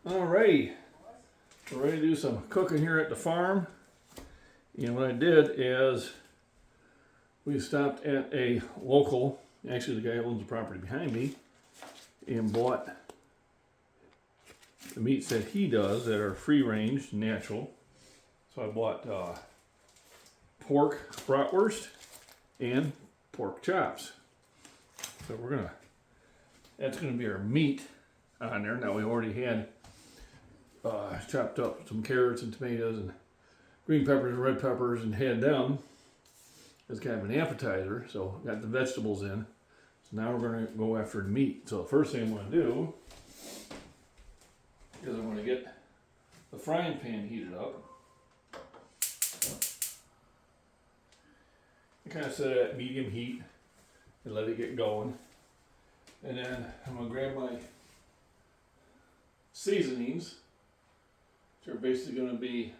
Alrighty, we're ready to do some cooking here at the farm. And what I did is we stopped at a local, actually the guy who owns the property behind me, and bought the meats that he does that are free range, natural. So I bought pork bratwurst and pork chops. So that's gonna be our meat on there. Now we already had chopped up some carrots and tomatoes and green peppers and red peppers and had them as kind of an appetizer. So got the vegetables in. So now we're gonna go after the meat. So the first thing I'm gonna do is I'm gonna get the frying pan heated up. I kind of set it at medium heat and let it get going. And then I'm gonna grab my seasonings, which are basically gonna be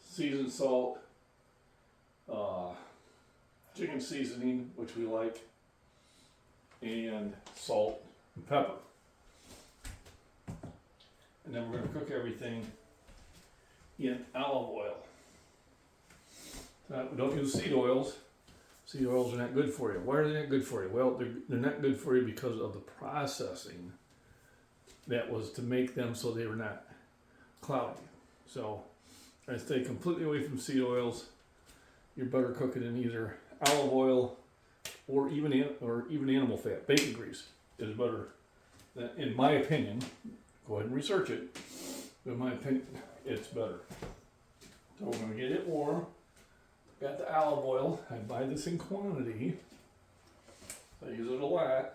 seasoned salt, chicken seasoning, which we like, and salt and pepper. And then we're gonna cook everything in olive oil. We don't use seed oils. Seed oils are not good for you. Why are they not good for you? Well, they're not good for you because of the processing that was to make them so they were not cloudy. So I stay completely away from seed oils. You're better cooking in either olive oil or even animal fat. Bacon grease is better, in my opinion. Go ahead and research it. But in my opinion, it's better. So we're going to get it warm. Got the olive oil. I buy this in quantity. I use it a lot.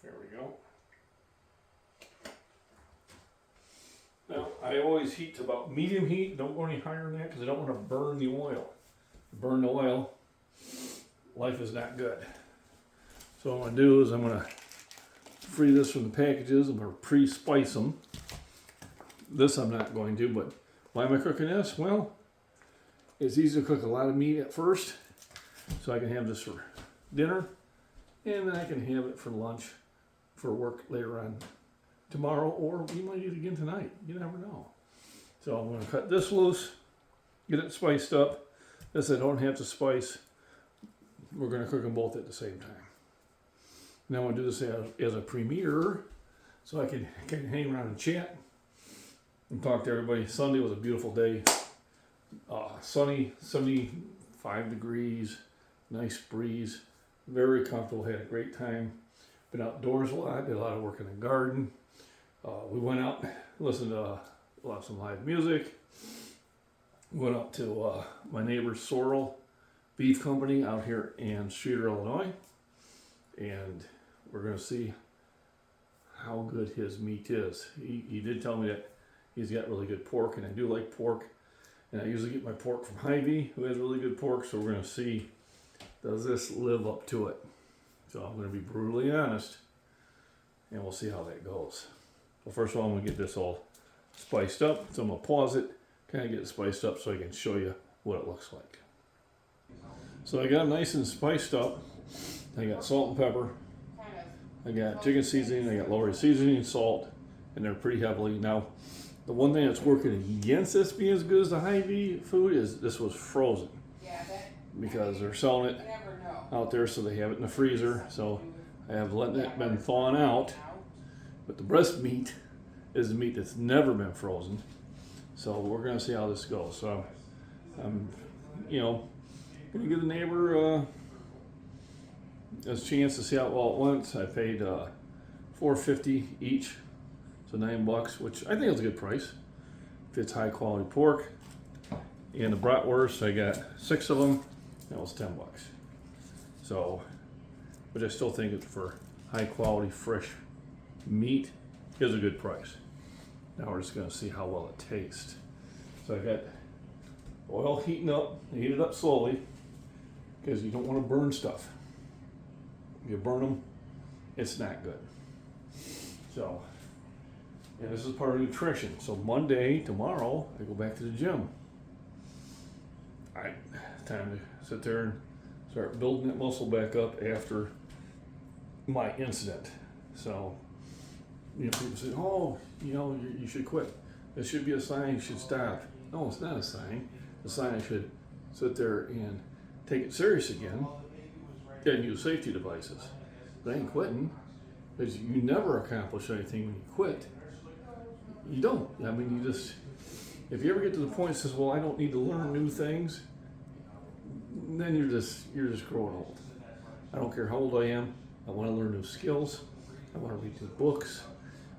There we go. Now, I always heat to about medium heat. Don't go any higher than that because I don't want to burn the oil. Burn the oil, life is not good. So what I'm going to do is I'm going to free this from the packages. I'm going to pre-spice them. This I'm not going to, but why am I cooking this? Well, it's easy to cook a lot of meat at first, so I can have this for dinner, and then I can have it for lunch, for work later on tomorrow, or we might eat it again tonight. You never know. So I'm going to cut this loose, get it spiced up. This I don't have to spice. We're going to cook them both at the same time. Now I'm going to do this as a premiere, so I can hang around and chat and talk to everybody. Sunday was a beautiful day. Sunny, 75 degrees, nice breeze, very comfortable, had a great time. Been outdoors a lot, did a lot of work in the garden. We went out, listened to some live music. Went up to my neighbor's Sorrel Beef Company out here in Streator, Illinois. And we're going to see how good his meat is. He did tell me that he's got really good pork, and I do like pork. And I usually get my pork from Hy-Vee, who has really good pork. So we're going to see, does this live up to it? So I'm going to be brutally honest, and we'll see how that goes. So first of all, I'm going to get this all spiced up. So I'm going to pause it, kind of get it spiced up so I can show you what it looks like. So I got it nice and spiced up. I got salt and pepper. I got chicken seasoning. I got Lowry seasoning, salt, and they're pretty heavily. Now, the one thing that's working against this being as good as the Hy-Vee food is this was frozen. Because they're selling it out there, so they have it in the freezer. So I have let it been thawing out. But the breast meat is the meat that's never been frozen. So we're going to see how this goes. So I'm, going to give the neighbor a chance to see how it all went. I paid $4.50 each, so $9, which I think is a good price. If it's high quality pork. And the bratwurst, I got 6 of them. That was $10. So, but I still think it's for high quality fresh meat is a good price. Now we're just going to see how well it tastes. So I got oil heating up. Heat it up slowly because you don't want to burn stuff. If you burn them, it's not good. So, and this is part of nutrition. So Monday, tomorrow, I go back to the gym. Time to sit there and start building that muscle back up after my incident. So, people say, oh, you should quit. It should be a sign you should stop. No, it's not a sign. The sign I should sit there and take it serious again and use safety devices. But I ain't quitting, because you never accomplish anything when you quit. You don't. I mean, if you ever get to the point that says, well, I don't need to learn new things, then you're just growing old. I don't care how old I am. I want to learn new skills. I want to read new books.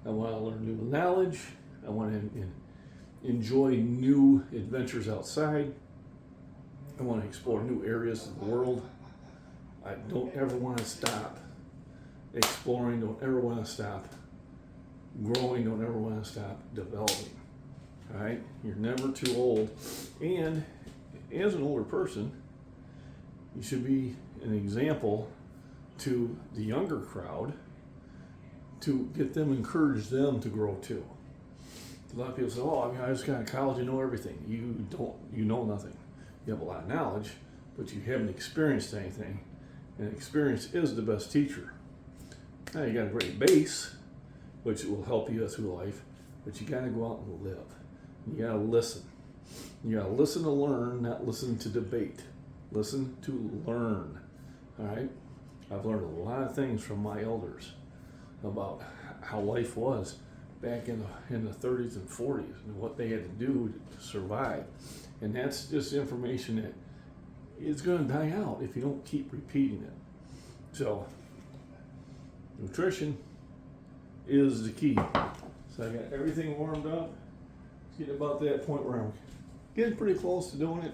I want to learn new knowledge. I want to enjoy new adventures outside. I want to explore new areas of the world. I don't ever want to stop exploring. Don't ever want to stop growing. Don't ever want to stop developing. All right? You're never too old. And as an older person, you should be an example to the younger crowd to get them, encourage them to grow too. A lot of people say, oh, I just got out of college, I know everything. You know nothing. You have a lot of knowledge, but you haven't experienced anything. And experience is the best teacher. Now you got a great base, which will help you through life, but you got to go out and live. You got to listen. You got to listen to learn, not listen to debate. Listen to learn. All right? I've learned a lot of things from my elders about how life was back in the 30s and 40s and what they had to do to survive. And that's just information that is going to die out if you don't keep repeating it. So, nutrition is the key. So I got everything warmed up. It's getting about that point where I'm getting pretty close to doing it.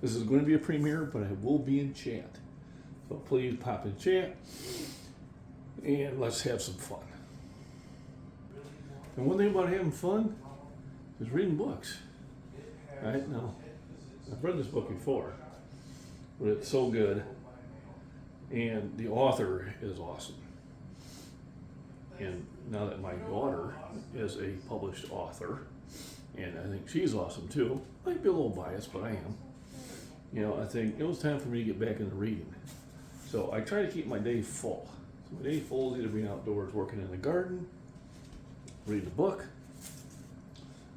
This is going to be a premiere, but I will be in chat. So please pop in chat and let's have some fun. And one thing about having fun is reading books. Right? Now, I've read this book before, but it's so good, and the author is awesome. And now that my daughter is a published author, and I think she's awesome too, might be a little biased, but I am. I think it was time for me to get back into reading. So I try to keep my day full. So my day full is either being outdoors, working in the garden, reading a book,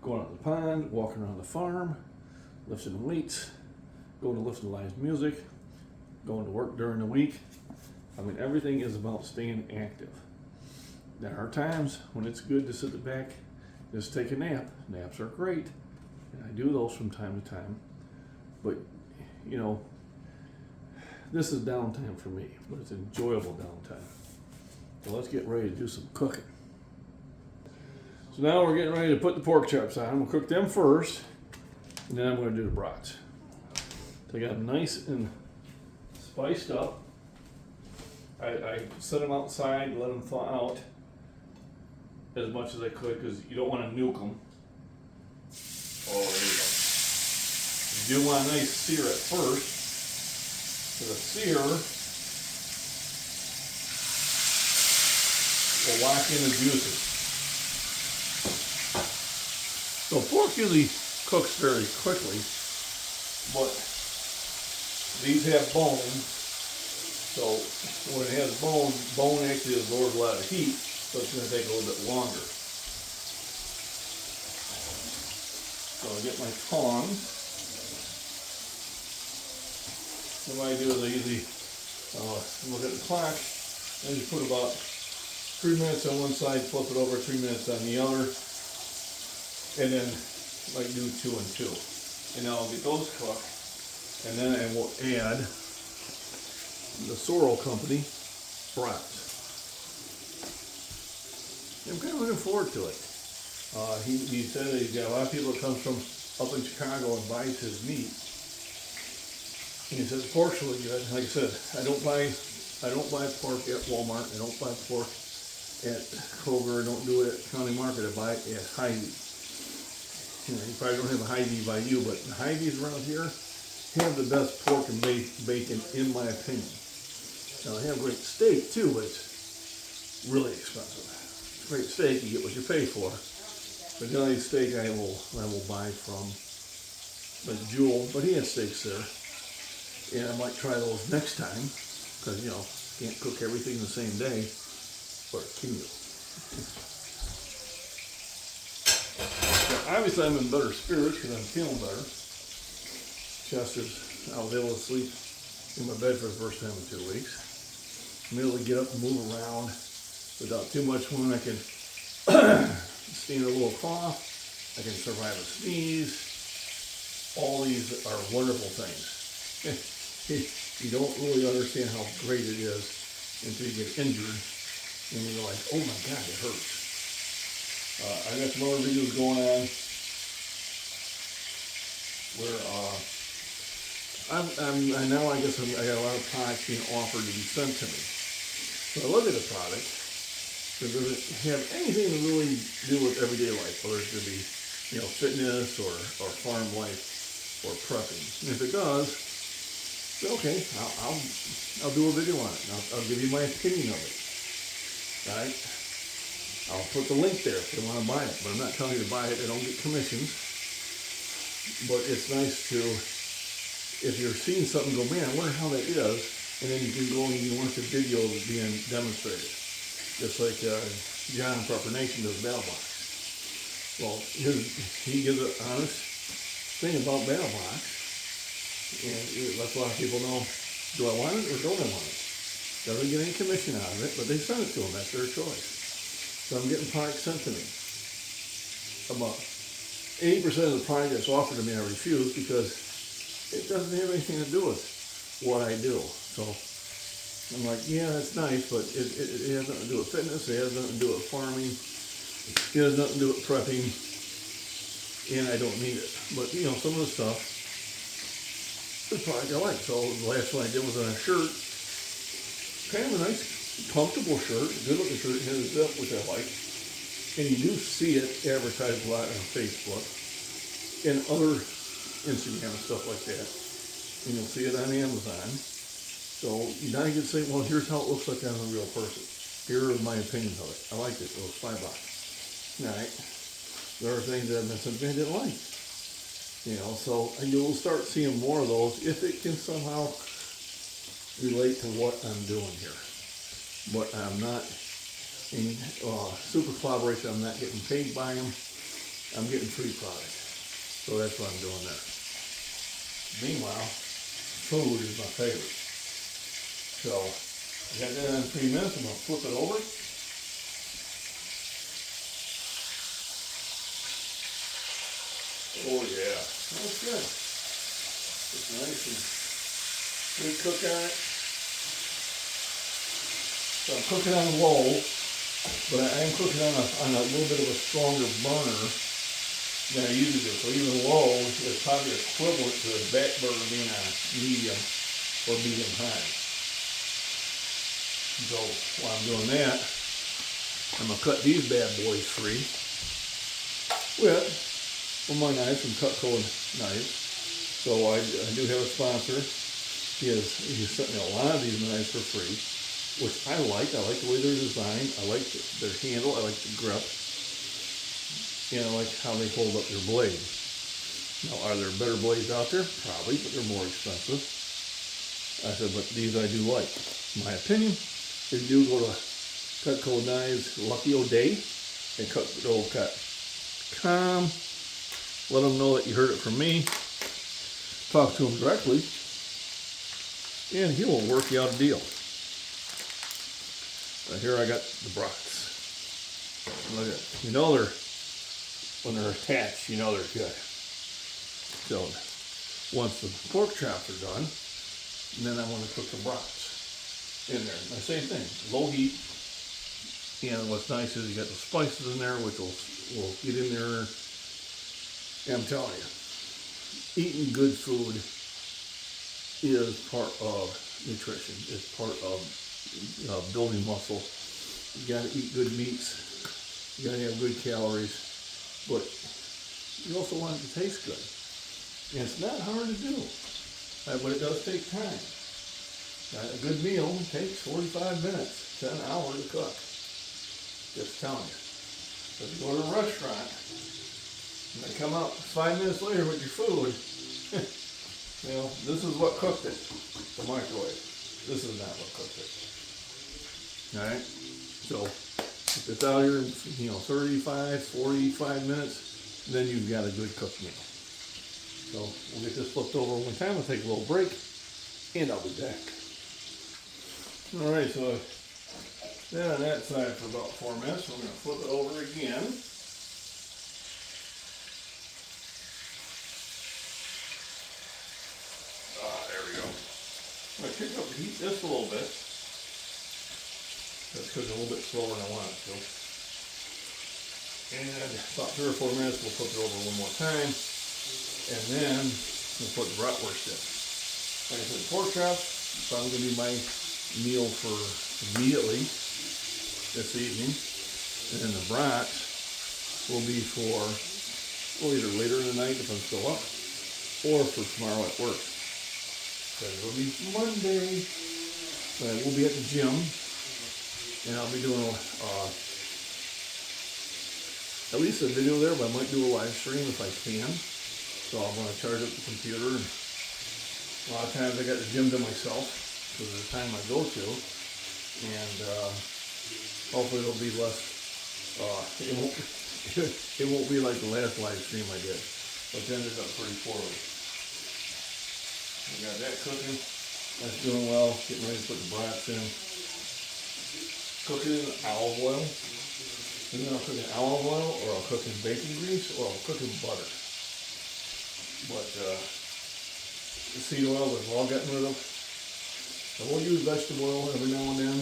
going out to the pond, walking around the farm, lifting weights, going to listen to live music, going to work during the week. I mean, everything is about staying active. There are times when it's good to sit back, just take a nap. Naps are great, and I do those from time to time. But, this is downtime for me, but it's enjoyable downtime. So let's get ready to do some cooking. So now we're getting ready to put the pork chops on. I'm gonna cook them first, and then I'm gonna do the brats. So I got them nice and spiced up. I set them outside, let them thaw out as much as I could, because you don't want to nuke them. Oh, there you go. You do want a nice sear at first. So the sear will lock in the juices. So pork usually cooks very quickly, but these have bone. So when it has bone actually absorbs a lot of heat, so it's going to take a little bit longer. So I get my tongs. And what I do is I usually look at the clock and just put about 3 minutes on one side, flip it over 3 minutes on the other, and then like do 2 and 2. And now I'll get those cooked, and then I will add the Sorrel Company brats. I'm kind of looking forward to it. He said that he's got a lot of people that comes from up in Chicago and buys his meat. And he says pork's really good. Like I said, I don't buy pork at Walmart. I don't buy pork at Kroger. I don't do it at County Market. I buy it at Hy-Vee. You probably don't have a Hy-Vee by you, but the Hy-Vees around here have the best pork and bacon, in my opinion. Now they have great steak too, but it's really expensive. Great steak, you get what you pay for. But the only steak I will buy from Jewel, but he has steaks there. And I might try those next time, because can't cook everything the same day. But Can you? Now, obviously, I'm in better spirits because I'm feeling better. Chester's, I was able to sleep in my bed for the first time in 2 weeks. I'm able to get up and move around without too much when I can stand a little cough. I can survive a sneeze. All these are wonderful things. You don't really understand how great it is until you get injured and you're like, oh my God, it hurts. I got some other videos going on where now I guess I got a lot of products being offered to be sent to me. So I look at a product that doesn't have anything to really do with everyday life, whether it's going to be, fitness or farm life or prepping. And if it does, then okay, I'll do a video on it. I'll give you my opinion of it. All right? I'll put the link there if you want to buy it, but I'm not telling you to buy it. I don't get commissions. But it's nice to, if you're seeing something, go, man, I wonder how that is, and then you can go and you watch a video of it being demonstrated. Just like John Prepper Nation does Battle Box. Well, he gives an honest thing about Battle Box, and it lets a lot of people know, do I want it or don't I want it? Doesn't get any commission out of it, but they send it to them. That's their choice. So I'm getting products sent to me. About 80% of the product that's offered to me I refuse because it doesn't have anything to do with what I do. So I'm like, yeah, that's nice, but it has nothing to do with fitness. It has nothing to do with farming. It has nothing to do with prepping. And I don't need it. But, some of the stuff, the product I like. So the last one I did was on a shirt. Kind of a nice, comfortable shirt. Good looking shirt. It has a zip, which I like. And you do see it advertised a lot on Facebook and other Instagram and stuff like that. And you'll see it on Amazon. So now you can say, well, here's how it looks like on a real person. Here are my opinions of it. I liked it. It was $5. All right. There are things that I've been saying I didn't like. So you'll start seeing more of those if it can somehow relate to what I'm doing here. But I'm not in super collaboration. I'm not getting paid by them. I'm getting free product. So that's what I'm doing there. Meanwhile, food is my favorite. So I got that in 3 minutes. I'm going to flip it over. Oh yeah, that's good. It's nice and good cook on it. So I'm cooking on low, but I am cooking on a little bit of a stronger burner than I usually do. So even low is probably equivalent to the back burner being on medium or medium high. So while I'm doing that, I'm going to cut these bad boys free with my knives from Cutco Knives. So I do have a sponsor. He's sent me a lot of these knives for free, which I like. I like the way they're designed. I like their handle. I like the grip. And I like how they hold up your blade. Now, are there better blades out there? Probably, but they're more expensive. I said, but these I do like. My opinion, if you do go to Cutco Knives, Lucky O'Day, and Cutco.com, let them know that you heard it from me. Talk to him directly, and he will work you out a deal. Here I got the brats. Look at it. When they're attached, they're good. So once the pork chops are done, then I want to cook the brats in there. The same thing, low heat. And what's nice is you got the spices in there, which will get in there. And I'm telling you, eating good food is part of nutrition. It's part of building muscle. You got to eat good meats. You got to have good calories, but you also want it to taste good. And it's not hard to do, but it does take time. A good meal takes 45 minutes to an hour to cook. Just telling you. So if you go to a restaurant, and they come out 5 minutes later with your food, this is what cooked it, the microwave. This is not what cooked it. Alright? So, If it's out here, 35, 45 minutes, then you've got a good cooked meal. So we'll get this flipped over one time. I'll take a little break, and I'll be back. All right, so then on that side for about 4 minutes. We're going to flip it over again. There we go. I'm going to kick up the heat just a little bit. That's because it's a little bit slower than I want it to. And about 3 or 4 minutes, we'll flip it over one more time. And then we'll put the bratwurst in. Like I said, pork chops, so I'm going to do my meal for immediately this evening. And then the brats will be for either later in the night if I'm still up, or for tomorrow at work. Because it'll be Monday. But we'll be at the gym, and I'll be doing at least a video there, but I might do a live stream if I can. So I'm going to charge up the computer. And a lot of times I got the gym to myself because of the time I go to, and hopefully it'll be less. It won't be like the last live stream I did, which ended up pretty poorly. I got that cooking. That's doing well. Getting ready to put the brats in. Cook it in olive oil. And then I'll cook in olive oil, or I'll cook in bacon grease, or I'll cook in butter. But the seed oil I've all gotten rid of. I will use vegetable oil every now and then,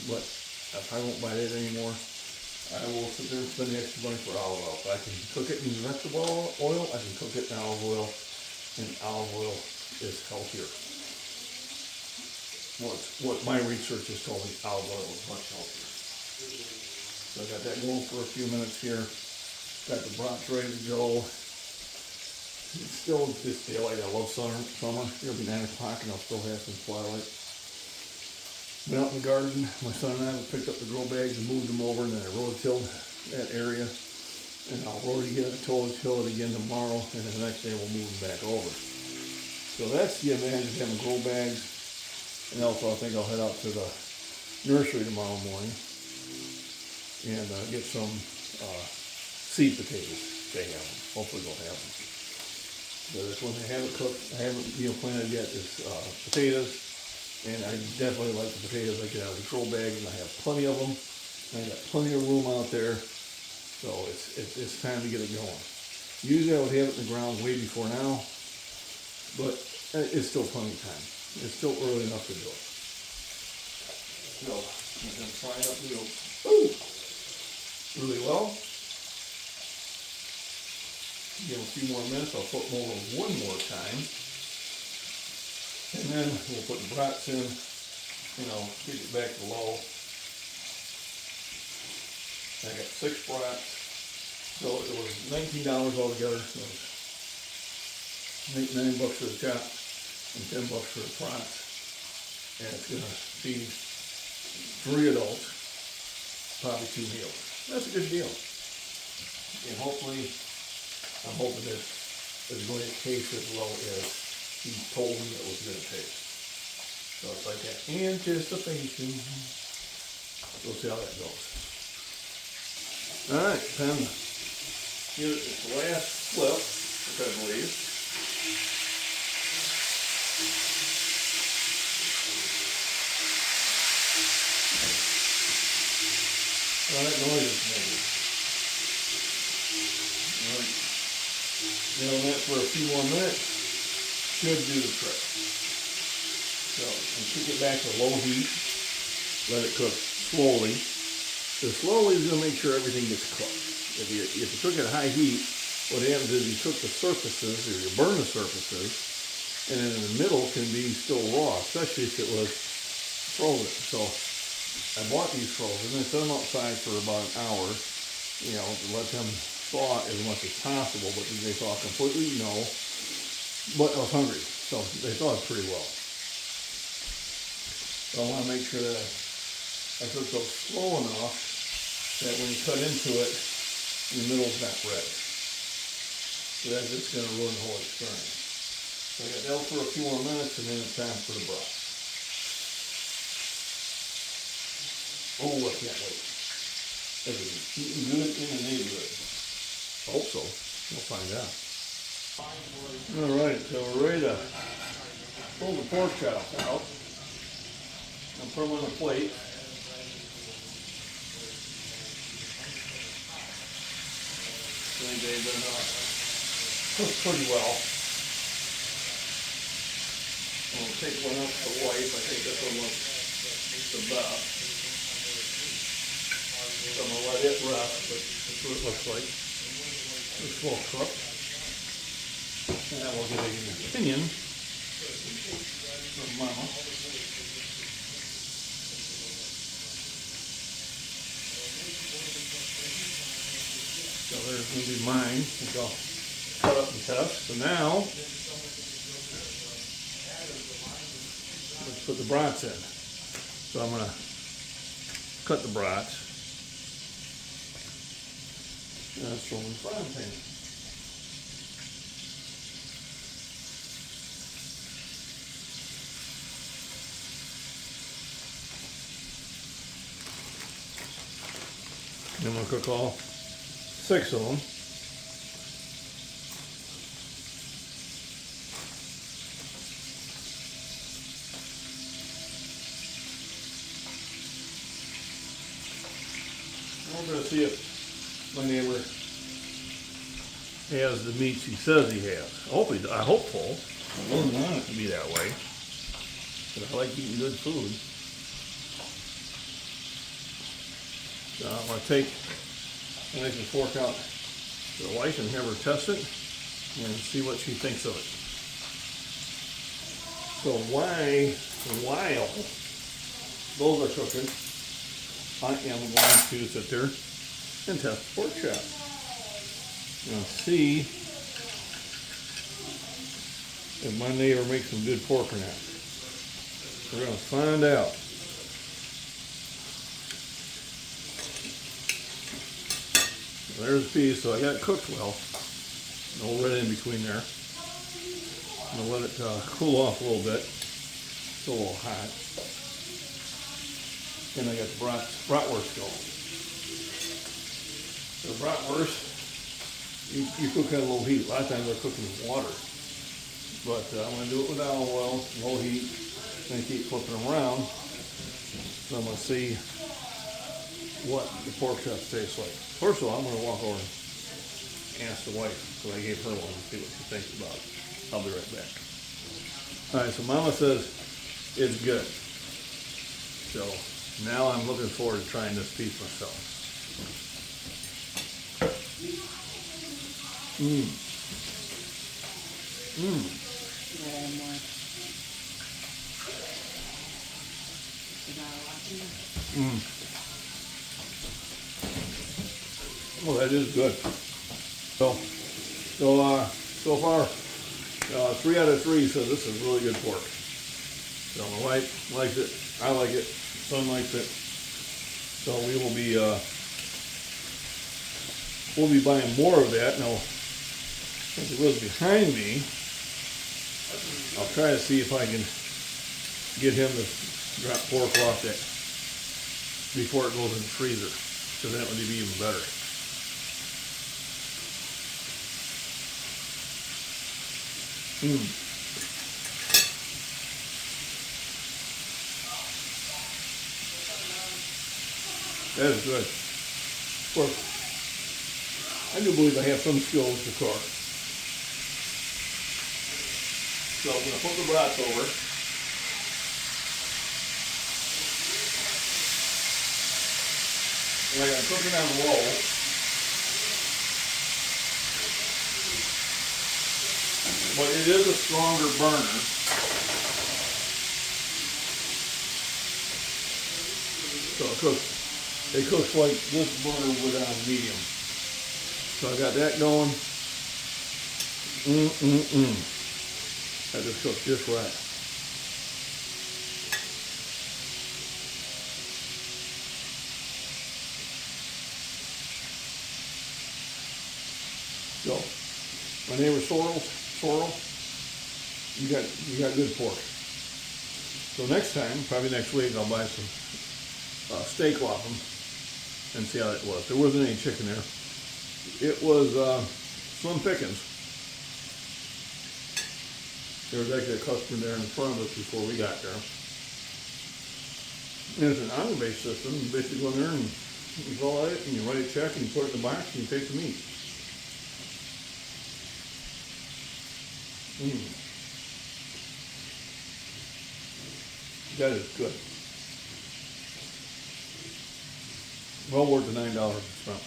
but if I won't buy it anymore, I will sit there and spend the extra money for olive oil. If I can cook it in vegetable oil, I can cook it in olive oil, and olive oil is healthier. What my research has told me, olive oil is much healthier. So I got that going for a few minutes here. Got the brats ready to go. It's still this daylight. I love summer. It'll be 9 o'clock and I'll still have some twilight. Been out in the garden. My son and I picked up the grow bags and moved them over, and then I rototilled that area. And I'll till it again tomorrow, and then the next day we'll move them back over. So that's the advantage of having grow bags. And also I think I'll head out to the nursery tomorrow morning and get some seed potatoes. They have them. Hopefully they'll have them. But this one I haven't cooked, I haven't planted yet, is potatoes. And I definitely like the potatoes I get out of the grow bag, and I have plenty of them. And I got plenty of room out there. So it's time to get it going. Usually I would have it in the ground way before now, but it's still plenty of time. It's still early enough to do it. So I'm going to fry it up really well. Give them a few more minutes. I'll flip them over one more time. And then we'll put the brats in, get it back to low. I got 6 brats. So it was $19 altogether. It was $9 for the chop and $10 for the brats. And it's going to feed 3 adults, probably 2 meals. That's a good deal. And hopefully, I'm hoping this is going to taste as well as he told me it was going to taste. So it's like that anticipation. We'll see how that goes. Alright, time to give it this last flip, which I believe. Well, that noise is making. Alright. That for a few more minutes should do the trick. So, and kick it back to low heat. Let it cook slowly. So slowly is going to make sure everything gets cooked. If you cook at high heat, what happens is you cook the surfaces, or you burn the surfaces, and then in the middle can be still raw, especially if it was frozen. So I bought these frozen and set them outside for about an hour, to let them thaw as much as possible. But did they thaw completely? No. But I was hungry, so they thawed pretty well. So I want to make sure that I cook those slow enough that when you cut into it, the middle's not red. So that's just going to ruin the whole experience. So I got that for a few more minutes, and then it's time for the broth. Oh, I can't wait. Is it eating good in the neighborhood? I hope so. We'll find out. Alright, so we're ready to pull the pork chops out and put them on a plate. They've been cooked pretty well. I'll take one up to the wife. I think this one looks the best. So I'm going to let it rest, but that's what it looks like. It's full cooked. And then we'll get an opinion from Mama. So there's going to be mine, which I'll cut up and test. So now, let's put the brats in. So I'm going to cut the brats. And let's throw them in the frying pan. And I'm going to cook all 6 of them. We're going to see if my neighbor has the meats he says he has. I'm hopeful. I wouldn't want it to be that way, but I like eating good food. So I'm going to take a knife and fork out to the wife and have her test it and see what she thinks of it. So while those are cooking, I am going to sit there and test the pork chop. And see if my neighbor makes some good pork or not. We're going to find out. There's the piece, so I got it cooked well. No red in between there. I'm going to let it cool off a little bit. It's a little hot. And I got the bratwurst going. The bratwurst, you cook at a low heat. A lot of times they're cooking with water. But I'm going to do it without oil, low heat, and keep flipping them around. So I'm going to see what the pork chops taste like. First of all, I'm going to walk over and ask the wife, because I gave her one, and see what she thinks about it. I'll be right back. Alright, so Mama says it's good. So now I'm looking forward to trying this piece myself. Mmm. Mmm. Mmm. Well, that is good. So far, 3 out of 3 says this is really good pork. So my wife likes it. I like it. Son likes it. So we'll be buying more of that. Now, since it was behind me, I'll try to see if I can get him to drop pork off that before it goes in the freezer, so that would be even better. That is good. Of course, I do believe I have some skills to cook. So I'm going to put the brats over. And I'm going to cook it on low. But it is a stronger burner. So it cooks like this burner would on medium. So I got that going. That just cooks just right. So my neighbor Sorrel, you got good pork. So next time, probably next week, I'll buy some steak lopping and see how it was. There wasn't any chicken there. It was slim pickings. There was actually a customer there in front of us before we got there. And it's an honor-based system. You basically go in there and you fill it, and you write a check, and you put it in the box, and you take the meat. That is good. Well worth the $9 spent.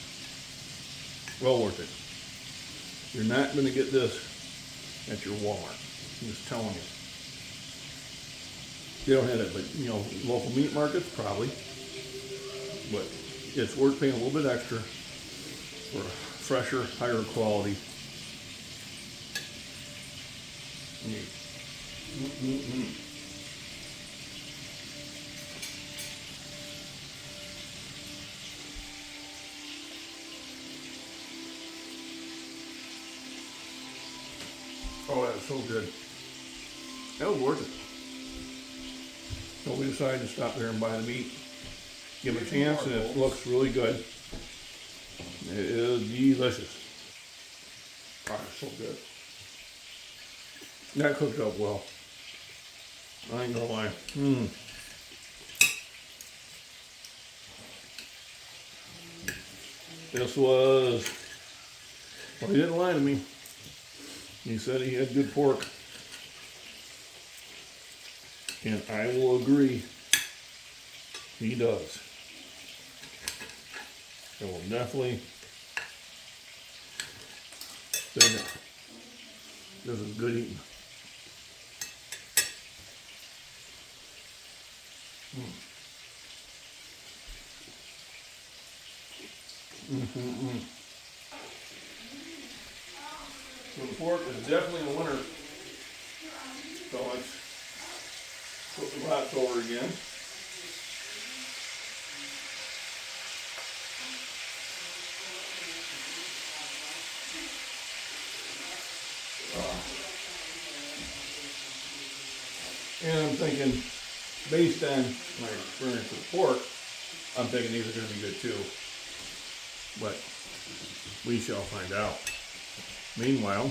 Well worth it. You're not going to get this at your Walmart. I'm just telling you. They don't have it, but local meat markets probably. But it's worth paying a little bit extra for fresher, higher quality meat. Oh, that was so good. That was worth it. So we decided to stop there and buy the meat. Give it a chance, and it looks really good. It is delicious. Oh, it's so good. That cooked up well. I ain't gonna lie. This was, well, he didn't lie to me. He said he had good pork. And I will agree, he does. I will definitely say that. This is good eating. So the pork is definitely a winner. So let's put the brats over again. And I'm thinking, based on my experience with pork, I'm thinking these are going to be good too. But we shall find out. Meanwhile,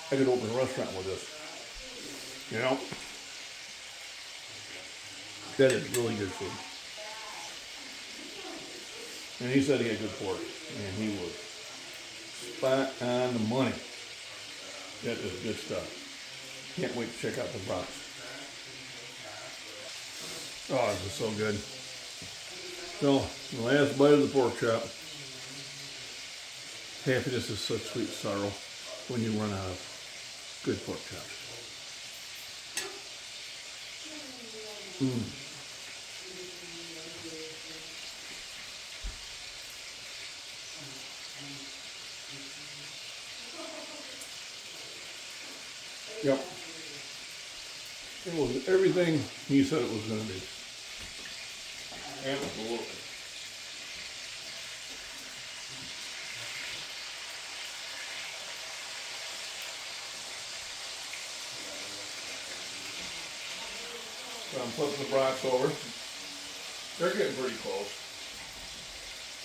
I could open a restaurant with this. That is really good food. And he said he had good pork, and he was spot on the money. That is good stuff. Can't wait to check out the brats. Oh, this is so good. So, the last bite of the pork chop. Happiness is such sweet sorrow when you run out of good pork chops. Yep. It was everything he said it was going to be. Absolutely. So I'm flipping the brats over. They're getting pretty close.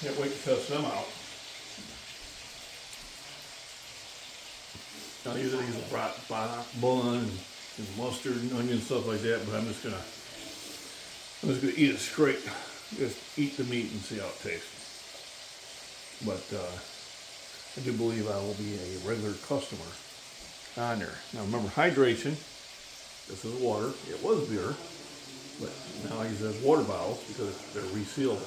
Can't wait to test them out. Now usually use a brat bun and mustard and onion stuff like that, but I'm just gonna eat it straight. Just eat the meat and see how it tastes. But I do believe I will be a regular customer on there. Now remember, hydration. This is water. It was beer, but now I use it as water bottles because they're resealable.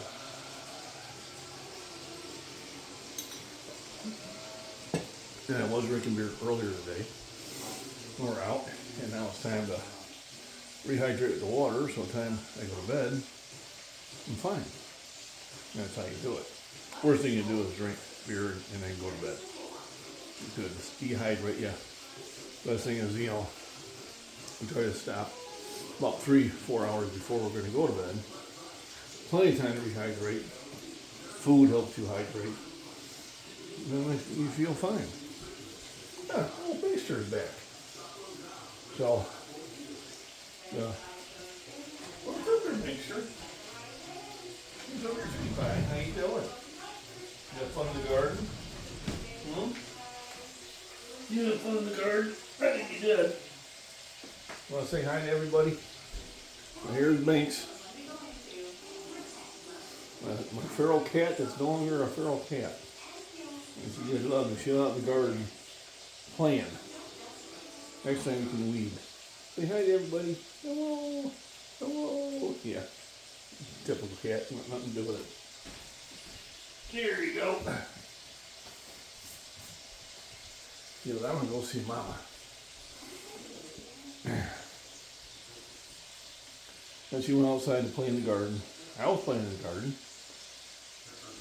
And I was drinking beer earlier today. We're out, and now it's time to rehydrate with the water, so time I go to bed, I'm fine. And that's how you do it. Worst thing you do is drink beer and then go to bed. Because it's dehydrate you. Best thing is, we try to stop about 3-4 hours before we're going to go to bed. Plenty of time to rehydrate. Food helps you hydrate. Then you feel fine. Yeah, oh, Baster's back. So, yeah. What's up there, Baster? He's over here, fine. How you doing? You have fun in the garden? Hmm? You had fun in the garden? I think you did. Want to say hi to everybody? Well, here's Banks. My feral cat that's no longer a feral cat. And she just loves to chill out in the garden playing. Next time you can weed. Say hi to everybody. Hello. Hello. Yeah. Typical cat. Nothing to do with it. There you go. Yeah, but I'm going to go see Mama. And she went outside to play in the garden. I was playing in the garden.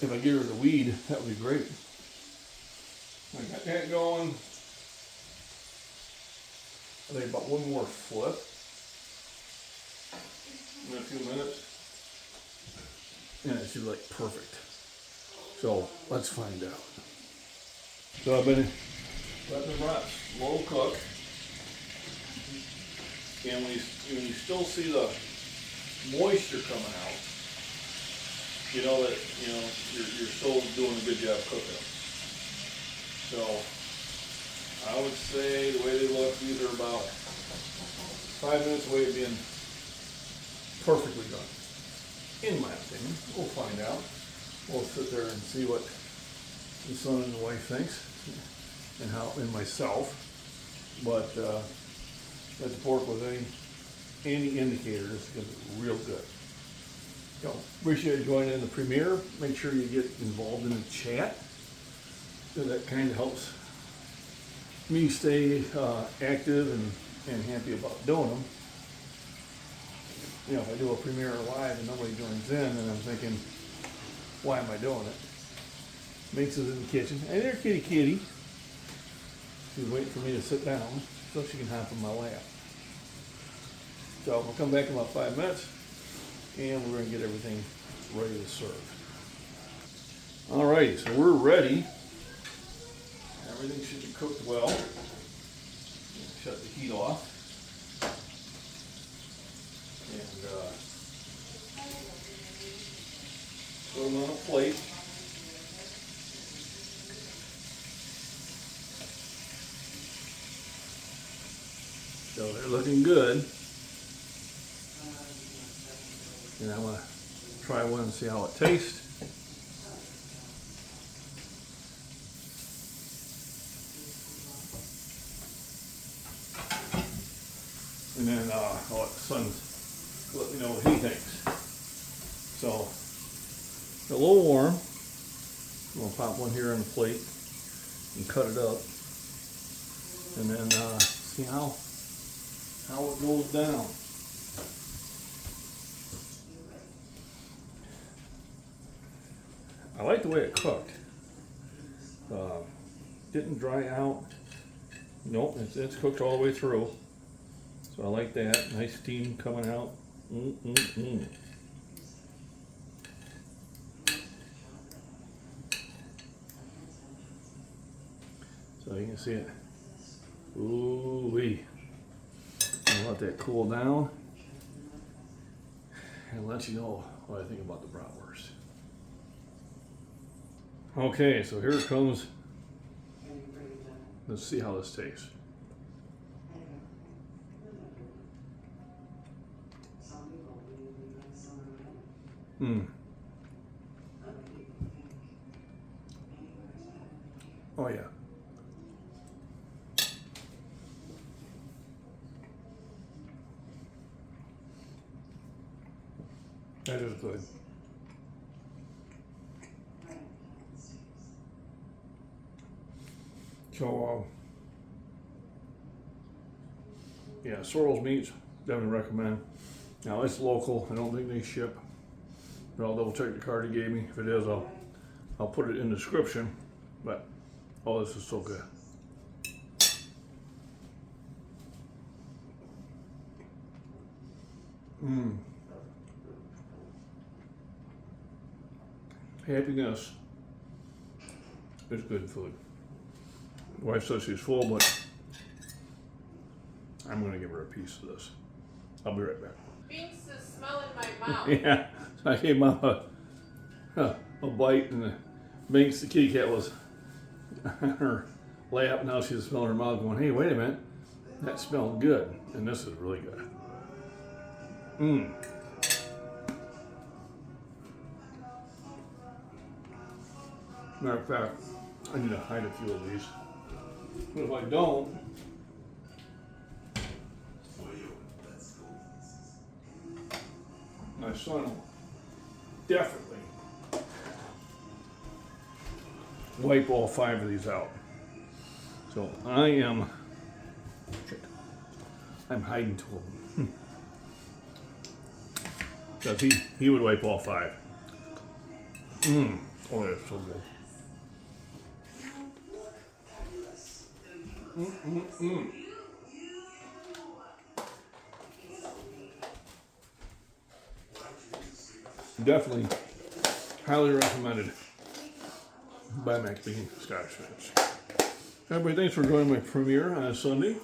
If I give her the weed, that would be great. I got that going. I think about one more flip in a few minutes. And it should be like perfect. So let's find out. So I've been letting the brats slow cook. And when you still see the moisture coming out, you know that you're still doing a good job cooking them. So I would say the way they look, these are about 5 minutes away of being perfectly done. In my opinion, we'll find out. We'll sit there and see what the son and the wife thinks, and myself. But if the pork was any indicator, this is going to be real good. So, appreciate you joining in the premiere. Make sure you get involved in the chat. So that kind of helps me stay active and happy about doing them. You know, if I do a premiere live and nobody joins in, then I'm thinking, why am I doing it? Minx is in the kitchen. Hey there, kitty. She's waiting for me to sit down so she can hop in my lap. So we'll come back in about 5 minutes and we're going to get everything ready to serve. Alrighty, so we're ready. Everything should be cooked well. Shut the heat off. And put them on a plate. So they're looking good. And I want to try one and see how it tastes. And then I'll let the son let me know what he thinks. So, they're a little warm. I'm going to pop one here on the plate and cut it up. And then see how it goes down. I like the way it cooked. Didn't dry out. Nope, it's cooked all the way through. So I like that. Nice steam coming out. So you can see it. Ooh-wee. I'll let that cool down and let you know what I think about the bratwurst. Okay, so here it comes. Let's see how this tastes. Oh yeah. That is good. So, yeah, Sorrel Meats, definitely recommend. Now it's local. I don't think they ship, but I'll double check the card he gave me. If it is, I'll put it in the description. But oh, this is so good. happiness is good food. The wife says she's full, but I'm going to give her a piece of this. I'll be right back. Binks is smelling my mouth. Yeah, so I gave Mom a bite, and Binks, the kitty cat, was on her lap. Now she's smelling her mouth going, hey, wait a minute. That smells good. And this is really good. Matter of fact, I need to hide a few of these. But if I don't, my son will definitely wipe all 5 of these out. So I'm hiding 2 of them. Because he would wipe all 5. Oh, that's so good. Definitely highly recommended by Max Bean Scottish Fish. Everybody, thanks for joining my premiere on a Sunday.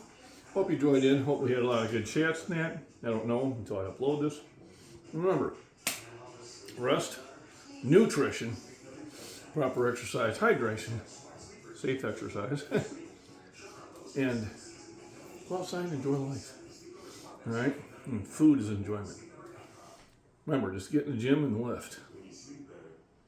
Hope you joined in. Hope we had a lot of good chats and that. I don't know until I upload this. Remember, rest, nutrition, proper exercise, hydration, safe exercise, and go outside and enjoy life. All right? And food is enjoyment. Remember, just get in the gym and lift.